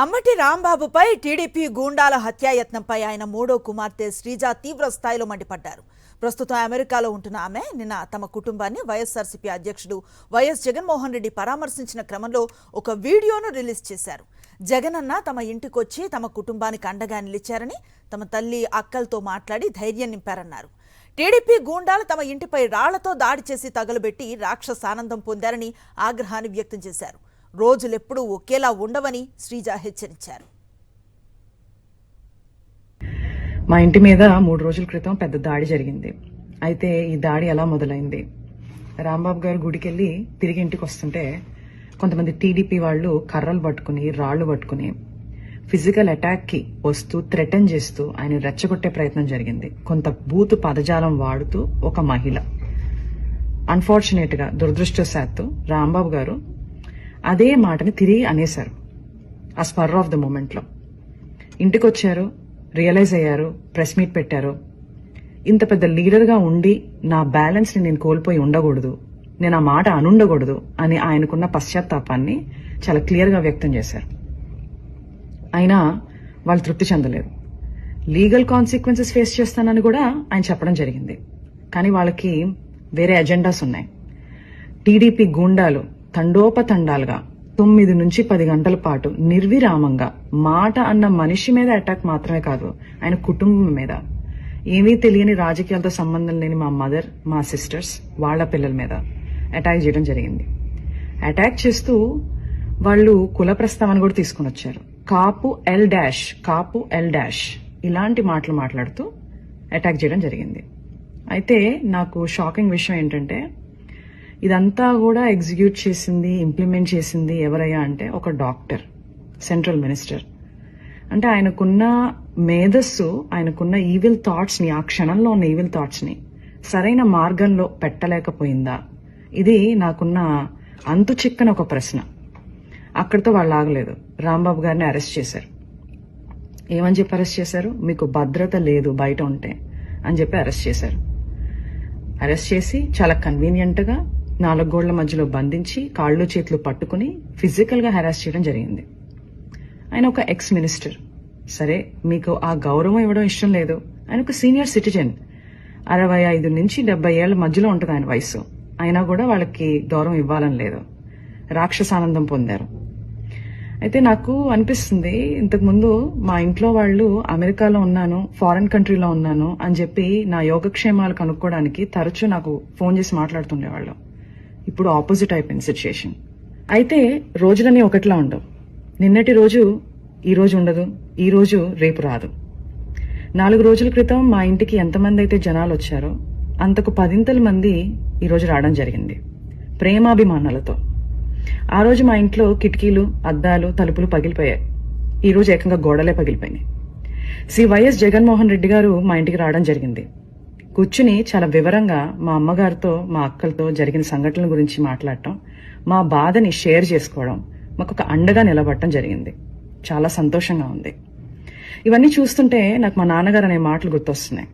అమ్మటి రాంబాబుపై TDP గూండాల హత్యాయత్నంపై ఆయన మూడో కుమార్తె శ్రీజ తీవ్ర స్థాయిలో మండిపడ్డారు. ప్రస్తుతం అమెరికాలో ఉంటున్న ఆమె నిన్న తమ కుటుంబాన్ని వైఎస్ఆర్సీపీ అధ్యక్షుడు వైఎస్ జగన్మోహన్ రెడ్డి పరామర్శించిన క్రమంలో ఒక వీడియోను రిలీజ్ చేశారు. జగనన్న తమ ఇంటికొచ్చి తమ కుటుంబానికి అండగా నిలిచారని, తమ తల్లి అక్కలతో మాట్లాడి ధైర్యం నింపారన్నారు. టీడీపీ గూండాలు తమ ఇంటిపై రాళ్లతో దాడి చేసి తగలబెట్టి రాక్షసానందం పొందారని ఆగ్రహాన్ని వ్యక్తం చేశారు. రోజులెప్పుడూ ఒకేలా ఉండవని శ్రీజ హెచ్చరించారు. మా ఇంటి మీద 3 రోజుల క్రితం పెద్ద దాడి జరిగింది. అయితే ఈ దాడి ఎలా మొదలైంది? రాంబాబు గారు గుడికెళ్ళి తిరిగి ఇంటికి వస్తుంటే కొంతమంది టీడీపీ వాళ్ళు కర్రలు పట్టుకుని రాళ్లు పట్టుకుని ఫిజికల్ అటాక్ కి వస్తూ థ్రెటన్ చేస్తూ ఆయన రెచ్చగొట్టే ప్రయత్నం జరిగింది. కొంత బూతు పదజాలం వాడుతూ ఒక మహిళ. అన్ఫార్చునేట్ గా దురదృష్టవశాత్తు రాంబాబు గారు అదే మాటని తిరిగి అనేశారు. ఆ స్పర్ ఆఫ్ ద మూమెంట్ లో ఇంటికి వచ్చారు, రియలైజ్ అయ్యారు, ప్రెస్ మీట్ పెట్టారు. ఇంత పెద్ద లీడర్ గా ఉండి నా బ్యాలెన్స్ ని నేను కోల్పోయి ఉండకూడదు, నేను ఆ మాట అనుండకూడదు అని ఆయనకున్న పశ్చాత్తాపాన్ని చాలా క్లియర్ గా వ్యక్తం చేశారు. అయినా వాళ్ళు తృప్తి చెందలేదు. లీగల్ కాన్సిక్వెన్సెస్ ఫేస్ చేస్తానని కూడా ఆయన చెప్పడం జరిగింది. కానీ వాళ్ళకి వేరే ఎజెండాస్ ఉన్నాయి. టీడీపీ గూండాలు తండోపతండాలుగా 9 నుంచి 10 గంటల పాటు నిర్విరామంగా మాట అన్న మనిషి మీద అటాక్ మాత్రమే కాదు, ఆయన కుటుంబం మీద, ఏమీ తెలియని రాజకీయాలతో సంబంధం లేని మా మదర్, మా సిస్టర్స్, వాళ్ల పిల్లల మీద అటాక్ చేయడం జరిగింది. అటాక్ చేస్తూ వాళ్ళు కుల ప్రస్తావన కూడా తీసుకుని వచ్చారు. కాపు ఎల్ డాష్ ఇలాంటి మాటలు మాట్లాడుతూ అటాక్ చేయడం జరిగింది. అయితే నాకు షాకింగ్ విషయం ఏంటంటే ఇదంతా కూడా ఎగ్జిక్యూట్ చేసింది, ఇంప్లిమెంట్ చేసింది ఎవరయ్యా అంటే ఒక డాక్టర్, సెంట్రల్ మినిస్టర్. అంటే ఆయనకున్న మేధస్సు, ఆయనకున్న ఈవిల్ థాట్స్ ని, ఆ క్షణంలో ఉన్న ఈవిల్ థాట్స్ ని సరైన మార్గంలో పెట్టలేకపోయిందా? ఇది నాకున్న అంతు చిక్కని ఒక ప్రశ్న. అక్కడితో వాళ్ళు ఆగలేదు. రాంబాబు గారిని అరెస్ట్ చేశారు. ఏమని చెప్పి అరెస్ట్ చేశారు? మీకు భద్రత లేదు బయట ఉంటే అని చెప్పి అరెస్ట్ చేశారు. అరెస్ట్ చేసి చాలా కన్వీనియంట్ గా 4 గోళ్ల మధ్యలో బంధించి కాళ్ళు చేతులు పట్టుకుని ఫిజికల్ గా హెరాస్ చేయడం జరిగింది. ఆయన ఒక ఎక్స్ మినిస్టర్. సరే, మీకు ఆ గౌరవం ఇవ్వడం ఇష్టం లేదు. ఆయన ఒక సీనియర్ సిటిజన్, 65 నుంచి 70 ఏళ్ల మధ్యలో ఉంటుంది ఆయన వయసు. అయినా కూడా వాళ్ళకి గౌరవం ఇవ్వాలని లేదు. రాక్షసానందం పొందారు. అయితే నాకు అనిపిస్తుంది, ఇంతకుముందు మా ఇంట్లో వాళ్ళు అమెరికాలో ఉన్నాను, ఫారెన్ కంట్రీలో ఉన్నాను అని చెప్పి నా యోగక్షేమాలు కనుక్కోవడానికి తరచూ నాకు ఫోన్ చేసి మాట్లాడుతుండేవాళ్ళు. ఇప్పుడు ఆపోజిట్ అయిపోయింది సిచ్యుయేషన్. అయితే రోజులన్నీ ఒకటిలా ఉండవు. నిన్నటి రోజు ఈ రోజు ఉండదు, ఈ రోజు రేపు రాదు. 4 రోజుల క్రితం మా ఇంటికి ఎంతమంది అయితే జనాలు వచ్చారో అంతకు 10 మంది ఈ రోజు రావడం జరిగింది, ప్రేమాభిమానాలతో. ఆ రోజు మా ఇంట్లో కిటికీలు, అద్దాలు, తలుపులు పగిలిపోయాయి. ఈ రోజు ఏకంగా గోడలే పగిలిపోయినాయి. శ్రీ వైఎస్ జగన్మోహన్ రెడ్డి గారు మా ఇంటికి రావడం జరిగింది. కూర్చుని చాలా వివరంగా మా అమ్మగారితో, మా అక్కలతో జరిగిన సంఘటనల గురించి మాట్లాడటం, మా బాధని షేర్ చేసుకోవడం, మాకు ఒక అండగా నిలబడటం జరిగింది. చాలా సంతోషంగా ఉంది. ఇవన్నీ చూస్తుంటే నాకు మా నాన్నగారు అనే మాటలు గుర్తొస్తున్నాయి.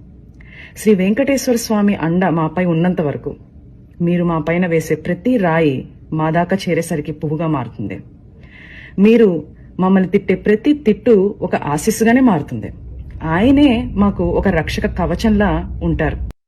శ్రీ వెంకటేశ్వర స్వామి అండ మాపై ఉన్నంత వరకు మీరు మా పైన వేసే ప్రతి రాయి మా దాకా చేరేసరికి పువ్వుగా మారుతుంది. మీరు మమ్మల్ని తిట్టే ప్రతి తిట్టు ఒక ఆశీస్సుగానే మారుతుంది. ఆయనే మాకు ఒక రక్షక కవచంలా ఉంటారు.